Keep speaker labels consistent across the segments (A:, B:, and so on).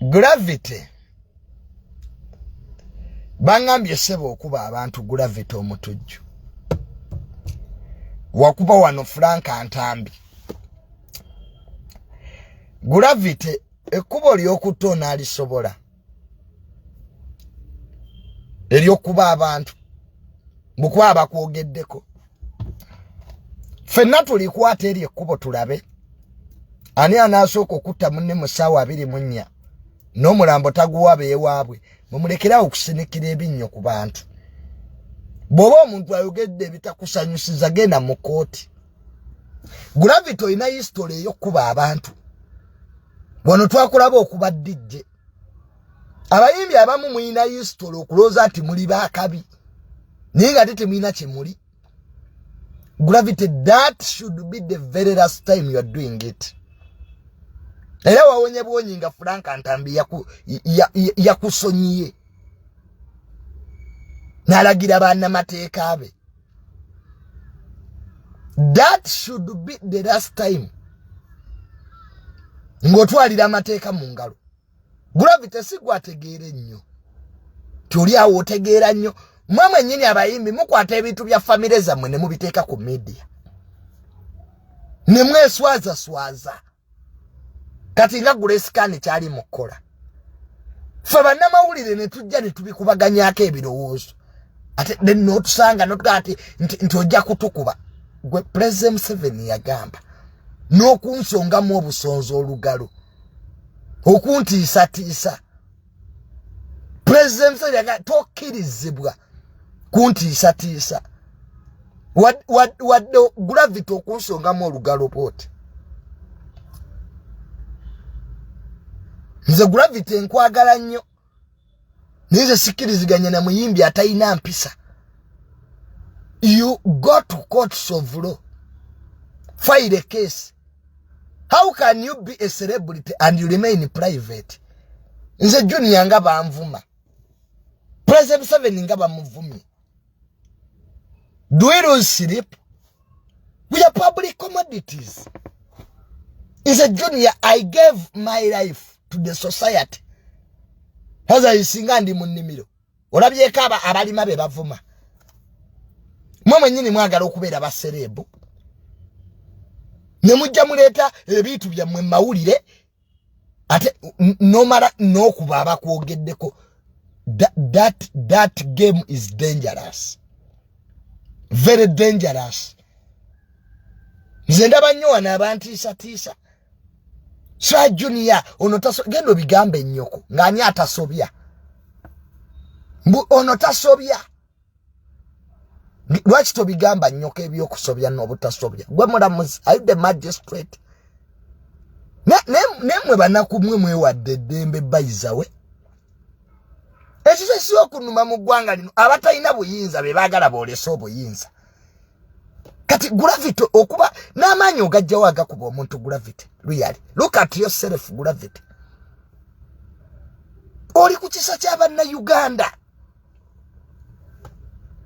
A: Gravity. Bangambye sebo okuba abantu gravity Omutujju. Wakuba wano Frank Antambi. Gravity ekkubo ly'okutona alisobola. Eryokuba abantu. Mukuba abakwogeddeko. Ffenna tulikwata eryo ekkubo tulabe. Ani anasooka okutta munne mu ssaawa 24 n'omulambo taguwa beewaabwe mumulekerawo okusinikira ebinnyo ku bantu. Bw'oba omuntu ayogedde ebitakusanyusiza genda mu kooti. Gravity olina history ey'okkuba abantu. Wano twakulaba okuba DJ. Abayimbi abamu mulina history okulooza nti muli baakabi. Naye nga temulina kye muli. Gravity, that should be the very last time you are doing it. Era wawonye bwonyi nga Frank Antambi yakusonyiye. Nalagira bannamateeka abe. That should be the last time. Ng'otwalira amateeka mu ngalo. Gravity si gwategeera nnyo. Tuli awo otegeera nnyo. Mmwe mwennyini abayimbi mukwata ebintu bya famire zammwe ne mubiteeka ku media. Ne mweswaza. Kati nga Gulesikaani kyali mukola. Ffe bannamawulire ne tujja ne tubikubaganyako ebirowoozo. Ate n'otusanga n'otugaa nti ojja kutukuba. Gwe President 7 yagamba. N'okunsongamu obusonzo olugalo. Okuntiisatiisa. President 7 yagamba tokkirizibwa kuntiisatiisa. Wadde Gravity okunsongamu olugalo pooti. Nze Gravity nkwagala nnyo. Nize sikiriziganya na muyimbi atayina mpisa. You go to courts of law. File a case. How can you be a celebrity and you remain private? Nze Junior nga banvuma. President 7 nga bamuvumye. Do we lose sleep? We are public commodities. Nze Junior, I gave my life to the society. Haza isinga ndi mu nnimiro. Olabyeko abalima be bavuma. Mwe mwennyini mwagala okubeera baserebu. Ne mujja muleeta ebintu byammwe mawulire. Ate nomala n'okuba abakwogeddeko. That game is dangerous. Very dangerous. Nze ndaba nnyo wano abantiisatiisa. Sir Junior, ono gendo bigambe nnyoko. Ng'ani atasobya. Ono tasobya. Lwaki tobigamba nnyoko ebyokusobya n'obutasobya? Gwe mulamuzi, are you the magistrate? Nemwe banaku mwe mwewadde eddembe bayizawe. Ekyo si okunuma mu ggwanga lino. Abatalina buyinza be baagala boolesa obuyinza. Kati Gravity okuba n'amaanyi ogajjawo agakuba omuntu Gravity. Really. Look at yourself, Gravity. Oli ku kisa ky'Abannayuganda.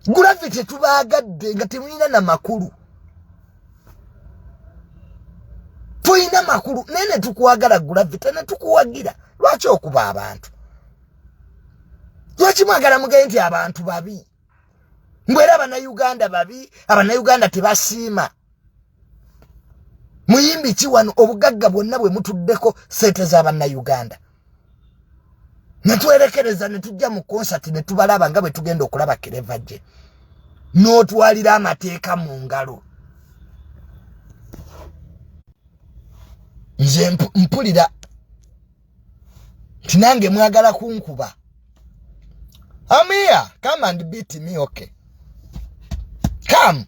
A: Gravity tubaagadde nga temulina na makulu. Tulina makulu. Nene tukwagala Gravity ne tukuwagira. Lwaki okuba abantu? Lwaki mwagala mugende nti abantu babi? Mbwera Abannayuganda babi, Abannayuganda tebasiima. Muyimbi ki wano obugagga bwonna bwe mutuddeko sente z'Abannayuganda. Ne twerekereza ne tujja mu concert ne tubalaba nga bwe tugenda okulaba Kereva gye. N'otwalira amateeka mu ngalo. Nze mpulira nti nange mwagala kunkuba. I'm here. Come and beat me, okay? Come.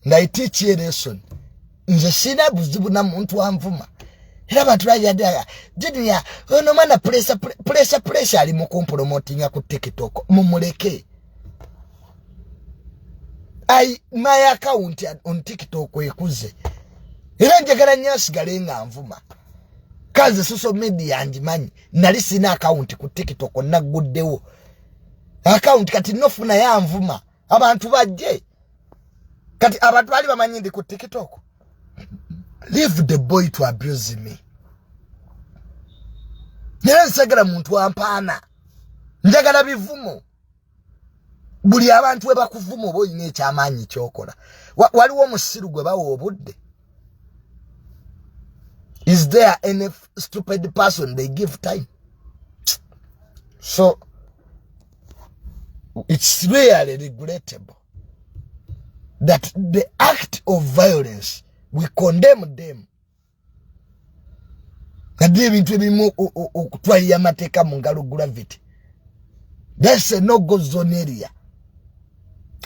A: And I teach you a lesson. Nze sina buzibu na muntu anvuma. Era abantu bayadaya. Junior, ono mana pressure ali mu kumpromotinga ku TikTok. Mumuleke. My account on TikTok ekuze. Era njagala nnyo asigale nga anvuma. Kazi social media anjimanyi. Nali sina account ku TikTok naguddewo. Account kati nofuna ya anvuma. Abantu bajje. Kati abantu bali bamanyi ndi ku TikTok. Leave the boy to abuse me. Nera sagala muntu ampana njagala bivumo buli abantu we bakuvumo bo ine ekyamanyi kyokola waliwo musiru gwe bawo obudde. Is there any stupid person they give time? So it's really regrettable that the act of violence, we condemn them. Gravity. That's a no-go zone area.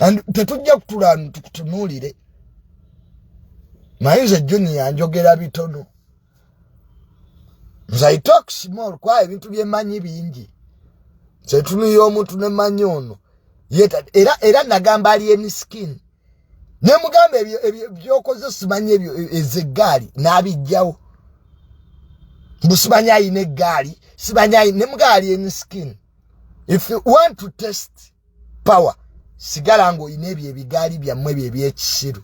A: And tetuja kutunulire. Mayinza junior njogera bitono. Nze talk small kwa ebintu byemanyi bingi. Nze tuli omuntu ne manyono. Yeta era nagamba ali eni skin. Ne mugamba ebyokoze simanyi ebyo ezegali nabijjawo. Busibanya ine gali, sibanya ine mgali eni skin. If you want to test power, sigala ngo inebye ebigali byammwe byekisiru.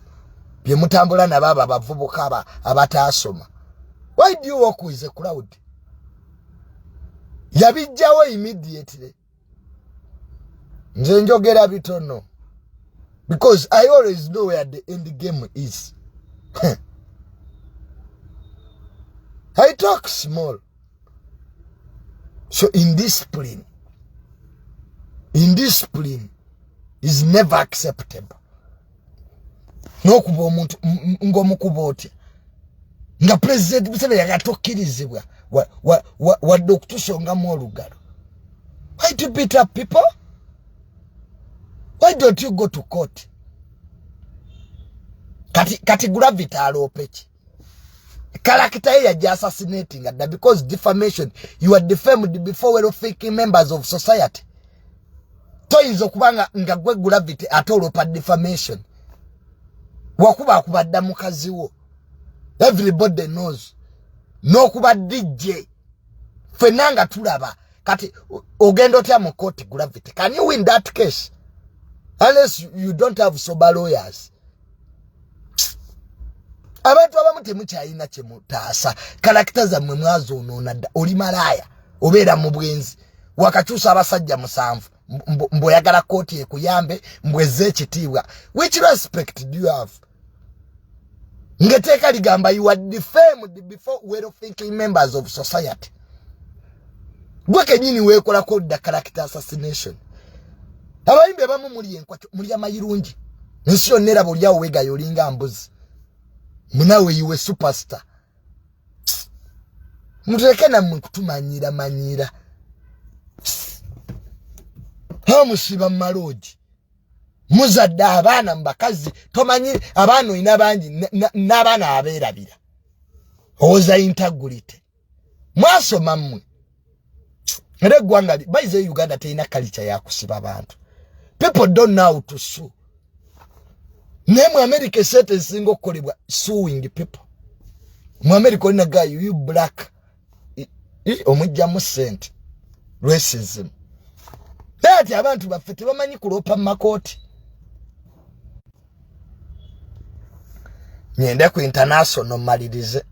A: Bye mutambula na baba bavubuka abatasoma. Why do you walk with a crowd? Yabijjawo immediately. Nze njogera bitono. Because I always know where the end game is. I talk small. So indiscipline is never acceptable. No kubo omuntu ngomukuboti. Nga president bisebe yakatokirizibwa wa dokutusonga mu olugalo. Why do you beat up people? Why don't you go to court? Kati gravity alopechi. Character ya just assassinating that because defamation, you are defamed before well-thinking members of society. Toyinza okubanga nga gwe gravity atolopa defamation. Wakuba akubadda mukazi wo. Everybody knows. No kuba DJ. Fenanga tulaba. Kati ogendo otya mu court gravity. Can you win that case? Unless you don't have sober lawyers. Abantu abamu temukyayina kyemutaasa. Character zammwe mwazo ononadda. Oli malaya. Obeera mu bwenzi. Wakakyusa abasajja 7. Mboyagala kooti ekuyambe. Mbweze ekitiibwa. Which respect do you have? Ngeteeka ligamba you are defamed before well-thinking members of society. Gwe kenyini weekolako dda character assassination. Abayimbi abamu muli enkwacho muli amayirungi. Ensi yonna eraba oli awo weegayo olinga mbuzi. Munawe yiwe superstar. Mutuleke nammwe kutumanyira. Musiba mumaloji. Muzadde abaana mbakazi tomanyi abaana olina bangi n'abaana abeerabira. Owoza integrity. Mwasoma mmwe. Era eggwanga baize Uganda terina culture ya kusiba abantu. People don't know how to sue. Name America set single kolibwa suing people. Mu America olina guy you black. Omujja mu sent. Racism. Dati abantu baffe tebamanyi kulopa mu makooti. Nyende ku international malirize.